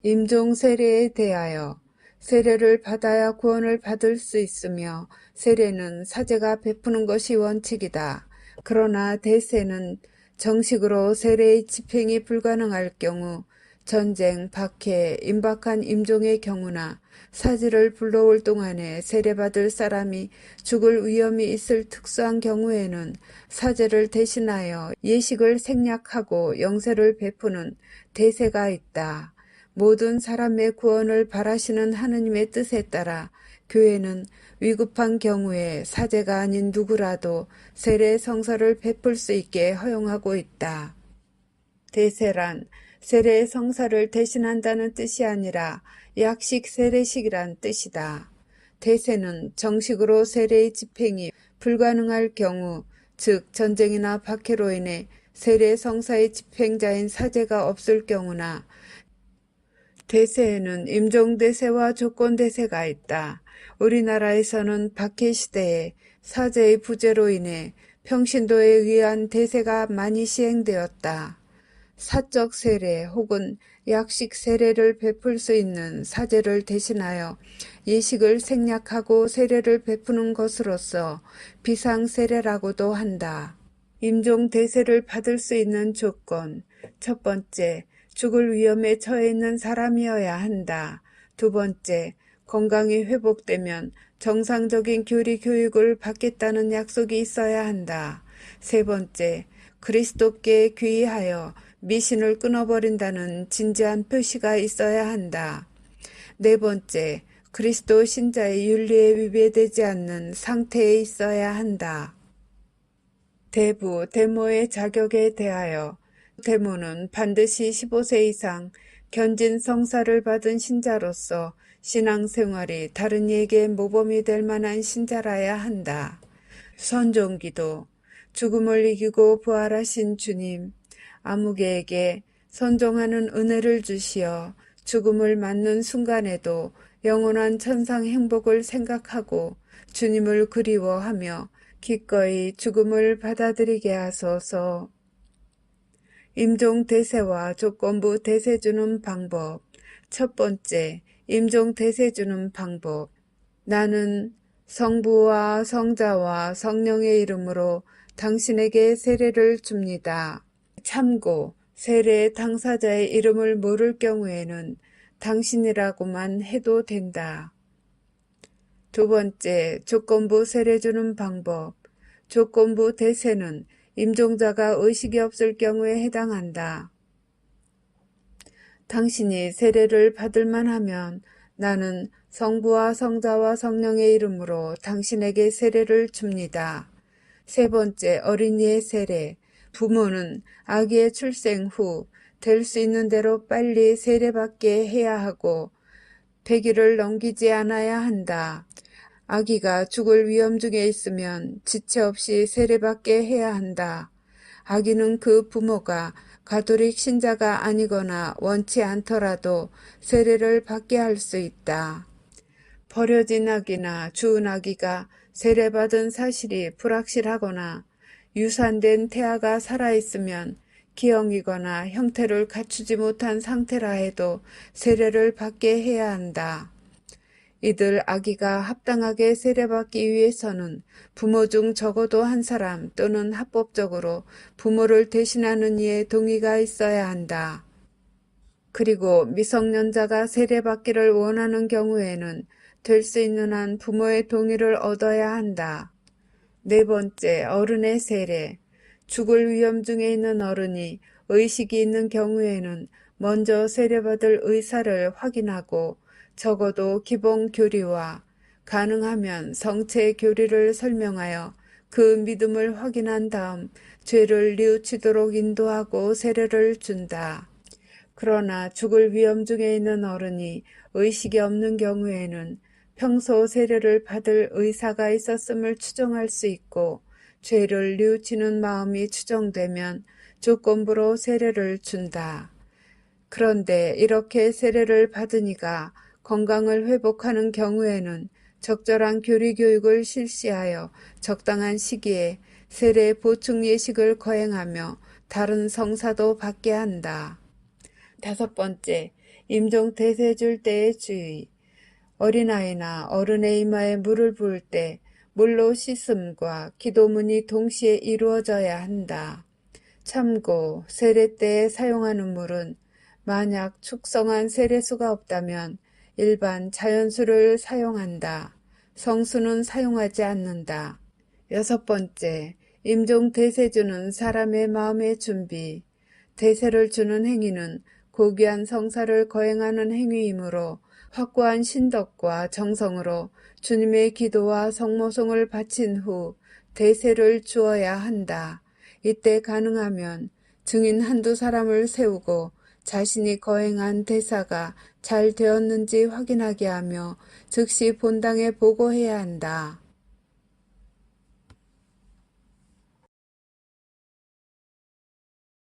임종 세례에 대하여 세례를 받아야 구원을 받을 수 있으며 세례는 사제가 베푸는 것이 원칙이다. 그러나 대세는 정식으로 세례의 집행이 불가능할 경우 전쟁, 박해, 임박한 임종의 경우나 사제를 불러올 동안에 세례받을 사람이 죽을 위험이 있을 특수한 경우에는 사제를 대신하여 예식을 생략하고 영세를 베푸는 대세가 있다. 모든 사람의 구원을 바라시는 하느님의 뜻에 따라 교회는 위급한 경우에 사제가 아닌 누구라도 세례 성사를 베풀 수 있게 허용하고 있다. 대세란 세례 성사를 대신한다는 뜻이 아니라 약식 세례식이란 뜻이다. 대세는 정식으로 세례의 집행이 불가능할 경우, 즉 전쟁이나 박해로 인해 세례 성사의 집행자인 사제가 없을 경우나 대세에는 임종대세와 조건대세가 있다. 우리나라에서는 박해 시대에 사제의 부재로 인해 평신도에 의한 대세가 많이 시행되었다. 사적 세례 혹은 약식 세례를 베풀 수 있는 사제를 대신하여 예식을 생략하고 세례를 베푸는 것으로서 비상세례라고도 한다. 임종 대세를 받을 수 있는 조건. 첫 번째, 죽을 위험에 처해 있는 사람이어야 한다. 두 번째, 건강이 회복되면 정상적인 교리 교육을 받겠다는 약속이 있어야 한다. 세 번째, 그리스도께 귀의하여 미신을 끊어버린다는 진지한 표시가 있어야 한다. 네 번째, 그리스도 신자의 윤리에 위배되지 않는 상태에 있어야 한다. 대부, 대모의 자격에 대하여 대모는 반드시 15세 이상 견진 성사를 받은 신자로서 신앙생활이 다른 이에게 모범이 될 만한 신자라야 한다. 선종기도, 죽음을 이기고 부활하신 주님, 아무개에게 선종하는 은혜를 주시어 죽음을 맞는 순간에도 영원한 천상 행복을 생각하고 주님을 그리워하며 기꺼이 죽음을 받아들이게 하소서. 임종 대세와 조건부 대세 주는 방법. 첫 번째, 임종 대세 주는 방법. 나는 성부와 성자와 성령의 이름으로 당신에게 세례를 줍니다. 참고, 세례 당사자의 이름을 모를 경우에는 당신이라고만 해도 된다. 두 번째, 조건부 세례 주는 방법. 조건부 대세는 임종자가 의식이 없을 경우에 해당한다. 당신이 세례를 받을 만하면 나는 성부와 성자와 성령의 이름으로 당신에게 세례를 줍니다. 세 번째, 어린이의 세례. 부모는 아기의 출생 후 될 수 있는 대로 빨리 세례받게 해야 하고 100일을 넘기지 않아야 한다. 아기가 죽을 위험 중에 있으면 지체 없이 세례받게 해야 한다. 아기는 그 부모가 가톨릭 신자가 아니거나 원치 않더라도 세례를 받게 할 수 있다. 버려진 아기나 죽은 아기가 세례받은 사실이 불확실하거나 유산된 태아가 살아있으면 기형이거나 형태를 갖추지 못한 상태라 해도 세례를 받게 해야 한다. 이들 아기가 합당하게 세례받기 위해서는 부모 중 적어도 한 사람 또는 합법적으로 부모를 대신하는 이의 동의가 있어야 한다. 그리고 미성년자가 세례받기를 원하는 경우에는 될 수 있는 한 부모의 동의를 얻어야 한다. 네 번째, 어른의 세례. 죽을 위험 중에 있는 어른이 의식이 있는 경우에는 먼저 세례받을 의사를 확인하고 적어도 기본 교리와 가능하면 성체 교리를 설명하여 그 믿음을 확인한 다음 죄를 뉘우치도록 인도하고 세례를 준다. 그러나 죽을 위험 중에 있는 어른이 의식이 없는 경우에는 평소 세례를 받을 의사가 있었음을 추정할 수 있고 죄를 뉘우치는 마음이 추정되면 조건부로 세례를 준다. 그런데 이렇게 세례를 받으니가 건강을 회복하는 경우에는 적절한 교리 교육을 실시하여 적당한 시기에 세례 보충 예식을 거행하며 다른 성사도 받게 한다. 다섯 번째, 임종 대세 줄 때의 주의. 어린아이나 어른의 이마에 물을 부을 때 물로 씻음과 기도문이 동시에 이루어져야 한다. 참고 세례 때에 사용하는 물은 만약 축성한 세례수가 없다면 일반 자연수를 사용한다. 성수는 사용하지 않는다. 6번째, 임종 대세 주는 사람의 마음의 준비. 대세를 주는 행위는 고귀한 성사를 거행하는 행위이므로 확고한 신덕과 정성으로 주님의 기도와 성모송을 바친 후 대세를 주어야 한다. 이때 가능하면 증인 한두 사람을 세우고 자신이 거행한 대사가 잘 되었는지 확인하게 하며 즉시 본당에 보고해야 한다.